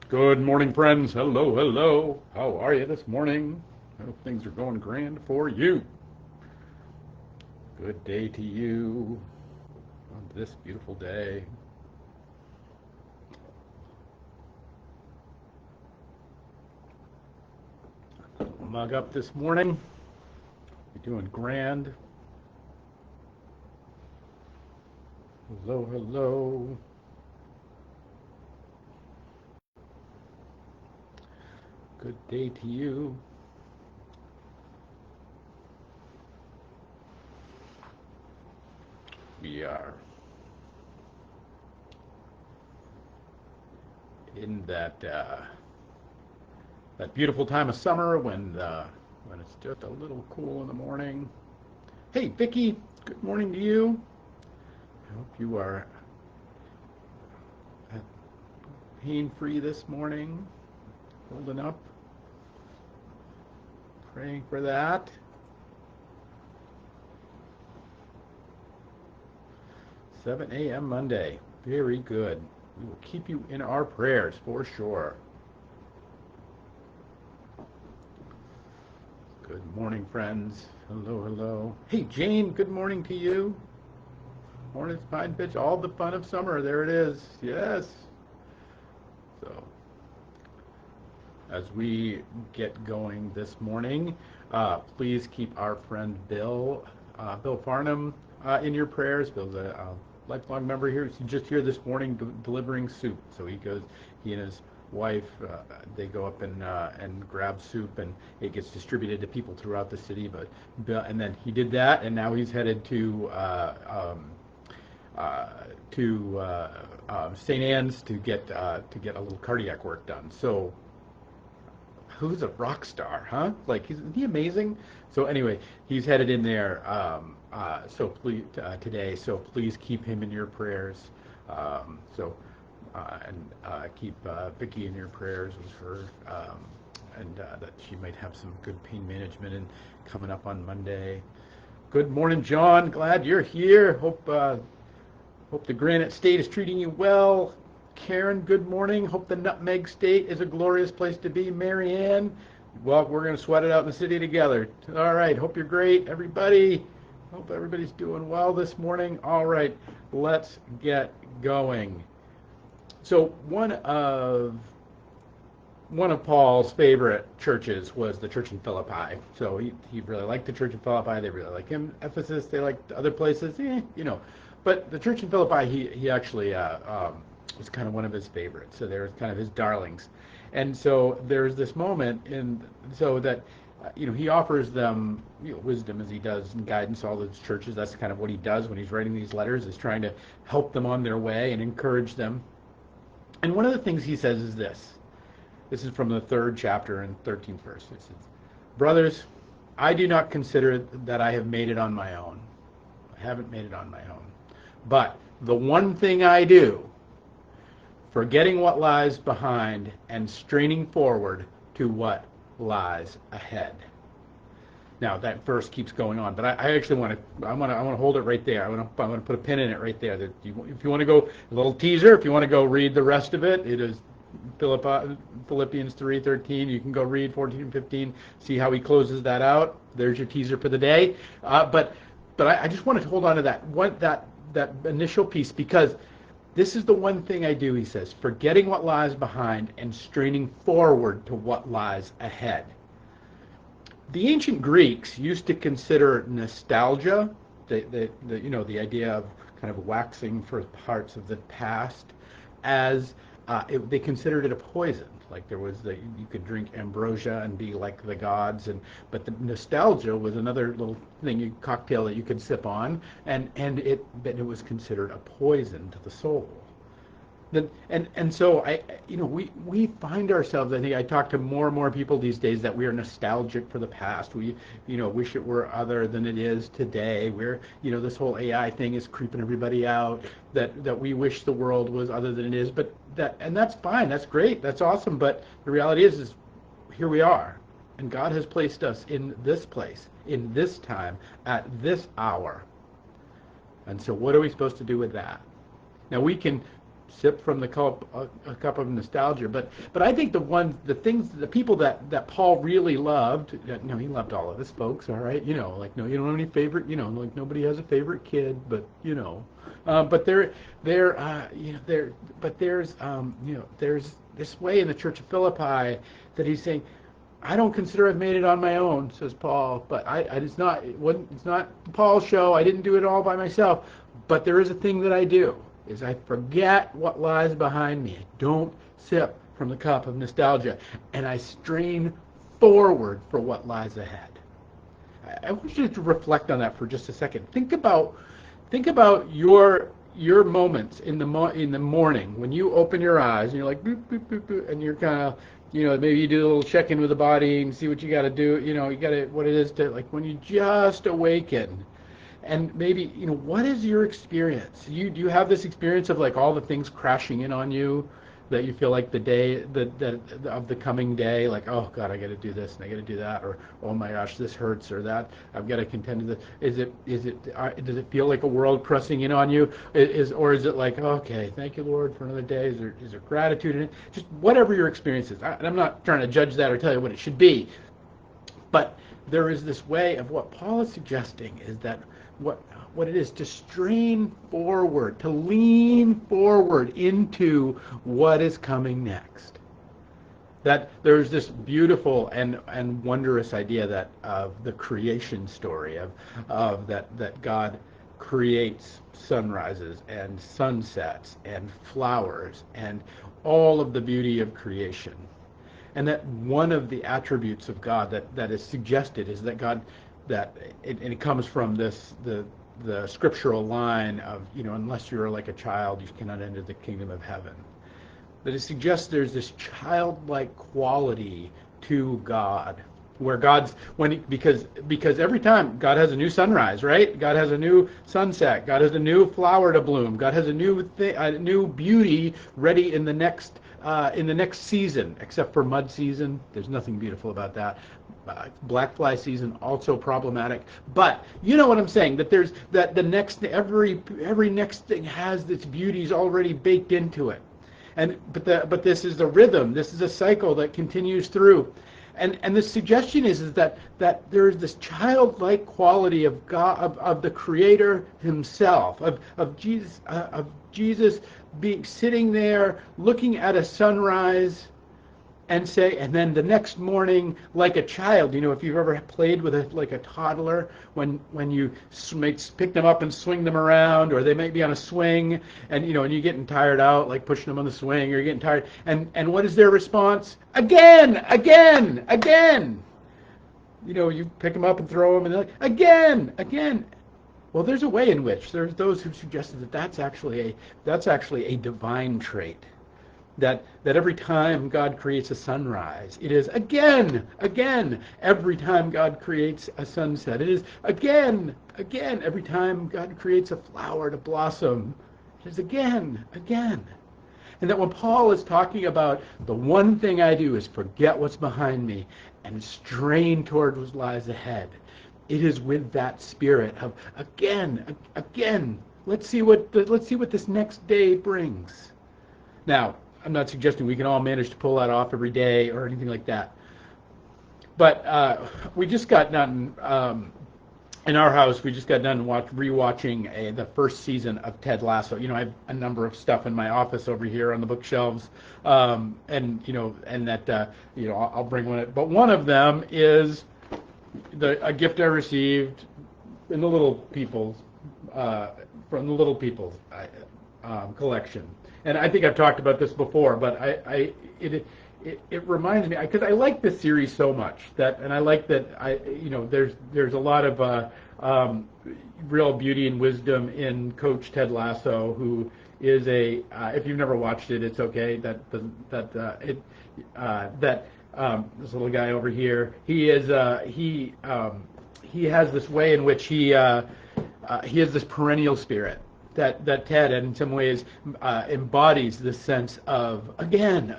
Good morning, friends. Hello, hello. How are you this morning? I hope things are going grand for you. Good day to you on this beautiful day. Mug up this morning. You're doing grand. Hello, hello. Good day to you. We are in that beautiful time of summer when it's just a little cool in the morning. Hey, Vicky. Good morning to you. I hope you are pain-free this morning. Holding up. Praying for that. 7 a.m. Monday. Very good. We will keep you in our prayers for sure. Good morning, friends. Hello, hello. Hey, Jane, good morning to you. Hornets, pine pitch, all the fun of summer. There it is. Yes. So, as we get going this morning, please keep our friend Bill Farnham, in your prayers. Bill's a lifelong member here. He's just here this morning delivering soup. So he and his wife, they go up and grab soup, and it gets distributed to people throughout the city. But Bill, and then he did that, and now he's headed to St. Anne's to get a little cardiac work done. So who's a rock star, huh? Like, isn't he amazing? So anyway, he's headed in there so please today. So please keep him in your prayers. Keep Vicky in your prayers with her, and that she might have some good pain management and coming up on Monday. Good morning, John. Glad you're here. Hope the Granite State is treating you well. Karen, good morning. Hope the Nutmeg State is a glorious place to be. Mary Ann, well, we're going to sweat it out in the city together. All right. Hope you're great, everybody. Hope everybody's doing well this morning. All right. Let's get going. So one of Paul's favorite churches was the church in Philippi. So he really liked the church in Philippi. They really like him. Ephesus, they liked other places, But the church in Philippi, he actually was kind of one of his favorites. So they were kind of his darlings. And so there's this moment he offers them wisdom, as he does, and guidance to all those churches. That's kind of what he does when he's writing these letters, is trying to help them on their way and encourage them. And one of the things he says is this. This is from the 3rd chapter and 13th verse. It says, "Brothers, I do not consider that I have made it on my own. I haven't made it on my own. But the one thing I do, forgetting what lies behind and straining forward to what lies ahead." Now that verse keeps going on, but I actually want to hold it right there. I want to put a pin in it right there. If you want to go, a little teaser, if you want to go read the rest of it, it is Philippians 3:13. You can go read 14 and 15, see how he closes that out. There's your teaser for the day. But I just wanted to hold on to that initial piece, because this is the one thing I do, he says, forgetting what lies behind and straining forward to what lies ahead. The ancient Greeks used to consider nostalgia, the idea of kind of waxing for parts of the past, as they considered it a poison. Like you could drink ambrosia and be like the gods, but the nostalgia was another little cocktail that you could sip on, and it was considered a poison to the soul. So we find ourselves, I think I talk to more and more people these days, that we are nostalgic for the past. We wish it were other than it is today. We're this whole AI thing is creeping everybody out, that we wish the world was other than it is, and that's fine, that's great, that's awesome, but the reality is here we are, and God has placed us in this place, in this time, at this hour. And so what are we supposed to do with that? Now we can sip from the cup, a cup of nostalgia. But I think the people that Paul really loved. He loved all of his folks. All right, like no, you don't have any favorite. Like nobody has a favorite kid, but but there's this way in the Church of Philippi that he's saying, I don't consider I've made it on my own, says Paul, but it's not Paul's show. I didn't do it all by myself, but there is a thing that I do, is I forget what lies behind me. I don't sip from the cup of nostalgia, and I strain forward for what lies ahead. I want you to reflect on that for just a second. Think about your moments in the morning when you open your eyes and you're like boop, boop, boop, boop, and you're kind of maybe you do a little check-in with the body and see what you got to do. You got to what it is to, like, when you just awaken. And maybe, what is your experience? Do you have this experience of, like, all the things crashing in on you, that you feel like the day of the coming day, like, oh God, I got to do this and I got to do that, or oh my gosh, this hurts, or that I've got to contend with it. Does it feel like a world pressing in on you? Or is it like, okay, thank you, Lord, for another day? Is there gratitude in it? Just whatever your experience is. And I'm not trying to judge that or tell you what it should be, but there is this way of what Paul is suggesting, is that what it is to strain forward, to lean forward into what is coming next. That there's this beautiful and wondrous idea that of the creation story, of that God creates sunrises and sunsets and flowers and all of the beauty of creation. And that one of the attributes of God that is suggested is that God, and it comes from the scriptural line of, unless you're like a child, you cannot enter the kingdom of heaven. That it suggests there's this childlike quality to God, where because every time God has a new sunrise, right? God has a new sunset. God has a new flower to bloom. God has a new beauty ready in the next season, except for mud season. There's nothing beautiful about that. Black fly season, also problematic. But you know what I'm saying, that there's that the next every next thing has its beauties already baked into it. But this is the rhythm. This is a cycle that continues through. And the suggestion is that there is this childlike quality of God, of the Creator Himself, of Jesus being sitting there looking at a sunrise, and then the next morning, like a child, if you've ever played with a toddler, when you pick them up and swing them around, or they might be on a swing, and you're getting tired out, like pushing them on the swing, or you're getting tired, and what is their response? Again. You pick them up and throw them, and they're like, again. Well, there's a way in which there's those who suggested that that's actually a divine trait. That every time God creates a sunrise, it is again. Every time God creates a sunset, it is again. Every time God creates a flower to blossom, it is again. And that when Paul is talking about the one thing I do is forget what's behind me and strain toward what lies ahead, it is with that spirit of again. Let's see what this next day brings. Now, I'm not suggesting we can all manage to pull that off every day or anything like that. But we just got done, in our house, we just got done rewatching the first season of Ted Lasso. I have a number of stuff in my office over here on the bookshelves, I'll bring one. But one of them is a gift I received in the Little People's, from the Little People's collection. And I think I've talked about this before, but it reminds me, because I like this series so much, and I like that there's a lot of real beauty and wisdom in Coach Ted Lasso, who is if you've never watched it, it's okay. This little guy over here, he has this way in which he has this perennial spirit. That Ted, in some ways, embodies this sense of again,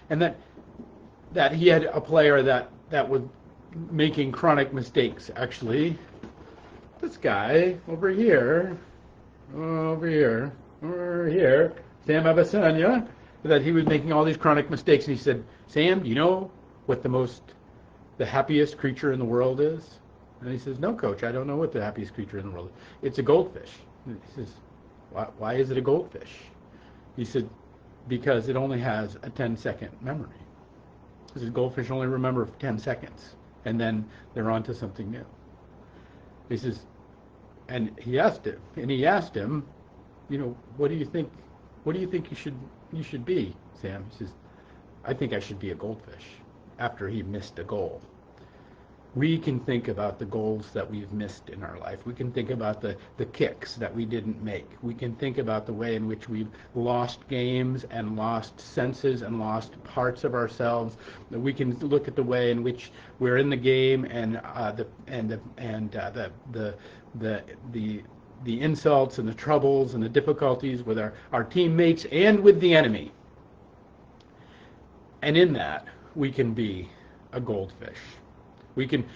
and that he had a player that was making chronic mistakes. Actually, this guy over here, Sam Avesanya, that he was making all these chronic mistakes. And he said, Sam, do you know what the happiest creature in the world is? And he says, no, coach, I don't know what the happiest creature in the world is. It's a goldfish. And he says, why is it a goldfish? He said, because it only has a 10-second memory. He says, goldfish only remember for 10 seconds, and then they're on to something new. He says, and he asked him, what do you think you should be, Sam? He says, I think I should be a goldfish, after he missed a goal. We can think about the goals that we've missed in our life. We can think about the kicks that we didn't make. We can think about the way in which we've lost games and lost senses and lost parts of ourselves. We can look at the way in which we're in the game and the insults and the troubles and the difficulties with our teammates and with the enemy. And in that, we can be a goldfish. We can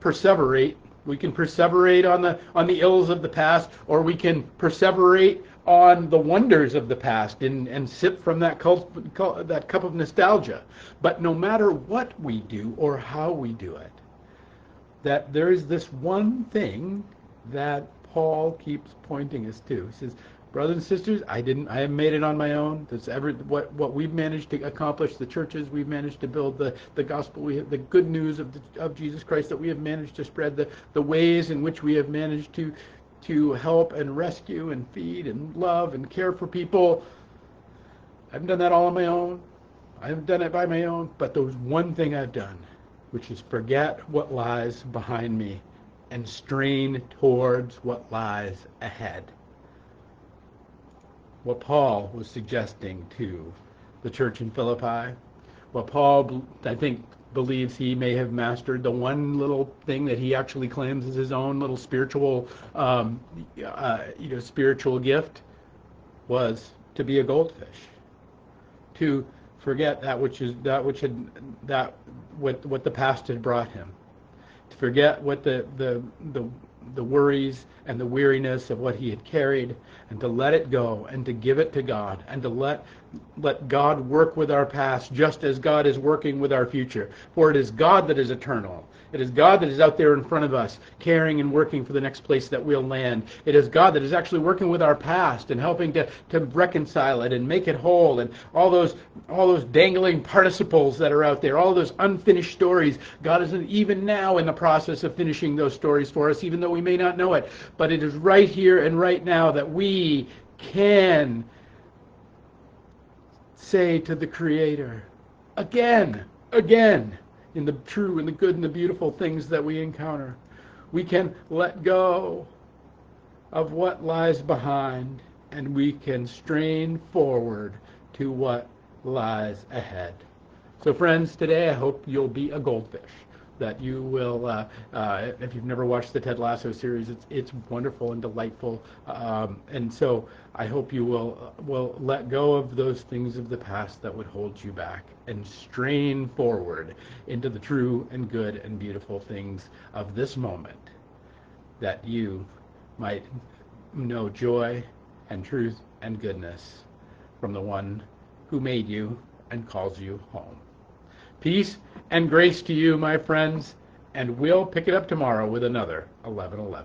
perseverate. We can perseverate on the ills of the past, or we can perseverate on the wonders of the past and sip from that cup of nostalgia. But no matter what we do or how we do it, that there is this one thing that Paul keeps pointing us to. He says, brothers and sisters, I haven't made it on my own. That's what we've managed to accomplish, the churches we've managed to build, the gospel, the good news of Jesus Christ that we have managed to spread, the ways in which we have managed to help and rescue and feed and love and care for people. I haven't done that all on my own. I haven't done it by my own. But there's one thing I've done, which is forget what lies behind me and strain towards what lies ahead. What Paul was suggesting to the church in Philippi, what Paul, I think, believes he may have mastered, the one little thing that he actually claims is his own little spiritual, spiritual gift, was to be a goldfish, to forget what the past had brought him, to forget what the worries and the weariness of what he had carried, and to let it go and to give it to God, and to let God work with our past just as God is working with our future. For it is God that is eternal. It is God that is out there in front of us, caring and working for the next place that we'll land. It is God that is actually working with our past and helping to reconcile it and make it whole. And all those dangling participles that are out there, all those unfinished stories, God is even now in the process of finishing those stories for us, even though we may not know it. But it is right here and right now that we can say to the Creator, again, in the true and the good and the beautiful things that we encounter, we can let go of what lies behind, and we can strain forward to what lies ahead. So friends, today I hope you'll be a goldfish, that you will, if you've never watched the Ted Lasso series, it's wonderful and delightful. And so I hope you will let go of those things of the past that would hold you back and strain forward into the true and good and beautiful things of this moment, that you might know joy and truth and goodness from the one who made you and calls you home. Peace and grace to you, my friends, and we'll pick it up tomorrow with another 11:11.